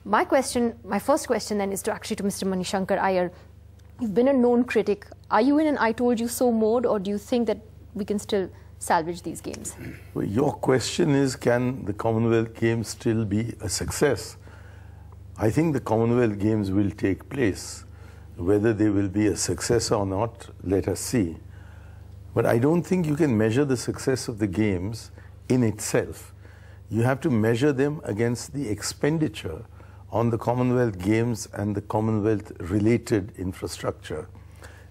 My first question then is to Mr. Manishankar Iyer. You've been a known critic. Are you in an I told you so mode, or do you think that we can still salvage these games? Well, your question is, can the Commonwealth Games still be a success? I think the Commonwealth Games will take place. Whether they will be a success or not, let us see. But I don't think you can measure the success of the Games in itself. You have to measure them against the expenditure on the Commonwealth Games and the Commonwealth-related infrastructure,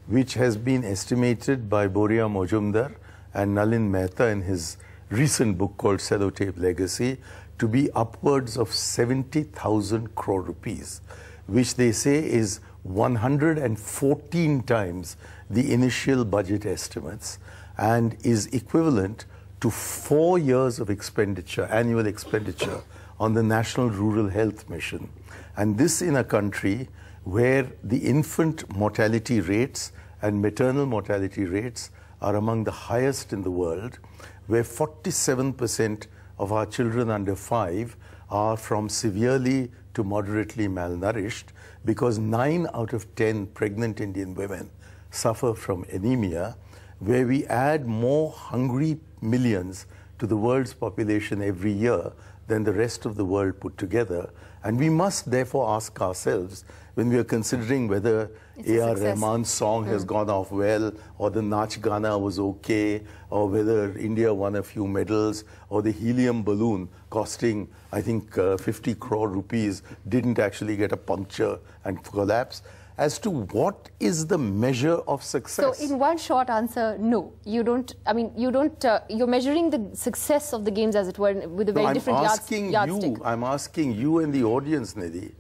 which has been estimated by Boria Majumdar and Nalin Mehta in his recent book called Sellotape Legacy to be upwards of 70,000 crore rupees, which they say is 114 times the initial budget estimates and is equivalent to 4 years of expenditure, annual expenditure on the National Rural Health Mission. And this in a country where the infant mortality rates and maternal mortality rates are among the highest in the world, where 47% of our children under 5 are from severely to moderately malnourished, because 9 out of 10 pregnant Indian women suffer from anemia, where we add more hungry millions to the world's population every year than the rest of the world put together. And we must therefore ask ourselves, when we are considering whether A.R. Rahman's song has gone off well, or the Nach Gana was okay, or whether India won a few medals, or the helium balloon costing, I think, 50 crore rupees didn't actually get a puncture and collapse, as to what is the measure of success. So in one short answer, no, you don't. I mean, you don't. You're measuring the success of the Games, as it were, with a very different yardstick. I'm asking you and the audience, Nidhi,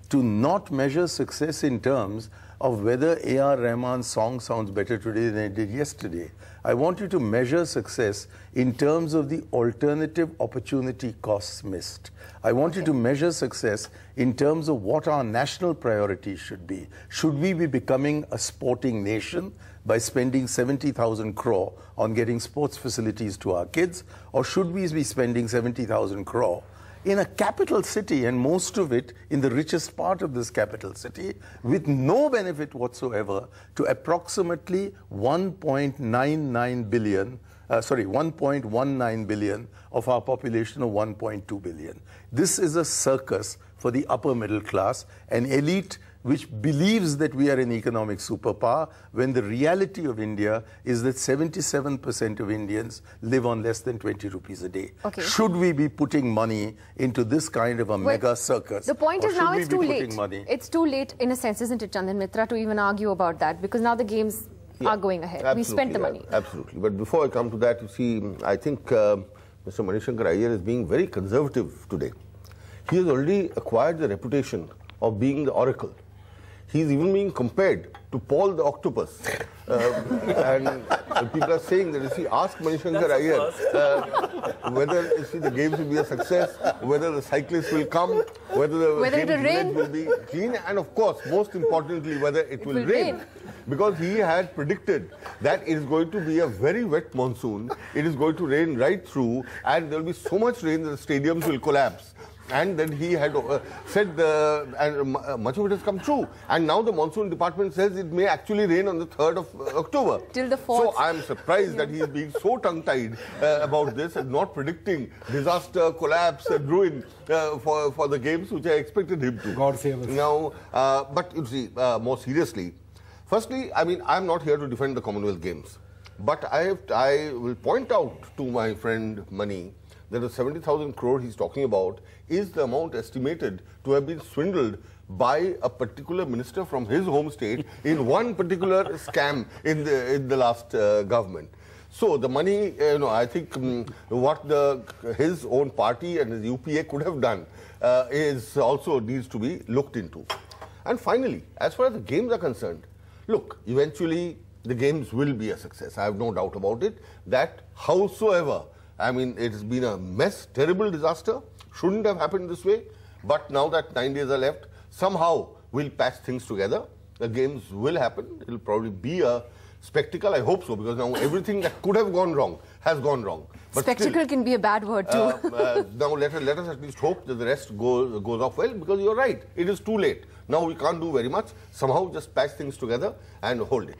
to not measure success in terms of whether A.R. Rahman's song sounds better today than it did yesterday. I want you to measure success in terms of the alternative opportunity costs missed. I want you to measure success in terms of what our national priorities should be. Should we be becoming a sporting nation by spending 70,000 crore on getting sports facilities to our kids, or should we be spending 70,000 crore in a capital city, and most of it in the richest part of this capital city, with no benefit whatsoever to approximately 1.19 billion of our population of 1.2 billion. This is a circus for the upper middle class, an elite which believes that we are an economic superpower, when the reality of India is that 77% of Indians live on less than 20 rupees a day. Okay. Should we be putting money into this kind of a mega circus? The point is now it's too late. It's too late in a sense, isn't it, Chandan Mitra, to even argue about that, because now the Games are going ahead. We spent the money. Absolutely. But before I come to that, you see, I think Mr. Manishankar Iyer is being very conservative today. He has already acquired the reputation of being the oracle. He's even being compared to Paul the octopus. And people are saying that if you ask Manishankar Iyer whether the Games will be a success, whether the cyclists will come, whether the Games will be clean, and of course, most importantly, whether it will rain. Because he had predicted that it is going to be a very wet monsoon, it is going to rain right through, and there will be so much rain that the stadiums will collapse. And then he had said, and much of it has come true. And now the monsoon department says it may actually rain on the 3rd of October. Till the 4th. So I am surprised that he is being so tongue-tied about this and not predicting disaster, collapse and ruin for the Games, which I expected him to. God save us. Now, but you see, more seriously, firstly, I mean, I am not here to defend the Commonwealth Games. But I will point out to my friend Mani that the 70,000 crore he's talking about is the amount estimated to have been swindled by a particular minister from his home state in one particular scam in the last government. So the money, I think what his own party and his UPA could have done is also needs to be looked into. And finally, as far as the Games are concerned, look, eventually the Games will be a success. I have no doubt about it. That howsoever, I mean, it has been a mess, terrible disaster, shouldn't have happened this way. But now that 9 days are left, somehow we'll patch things together. The Games will happen. It will probably be a spectacle? I hope so, because now everything that could have gone wrong has gone wrong. But spectacle still, can be a bad word too. Now let us at least hope that the rest goes off well, because you're right, it is too late. Now we can't do very much. Somehow just patch things together and hold it.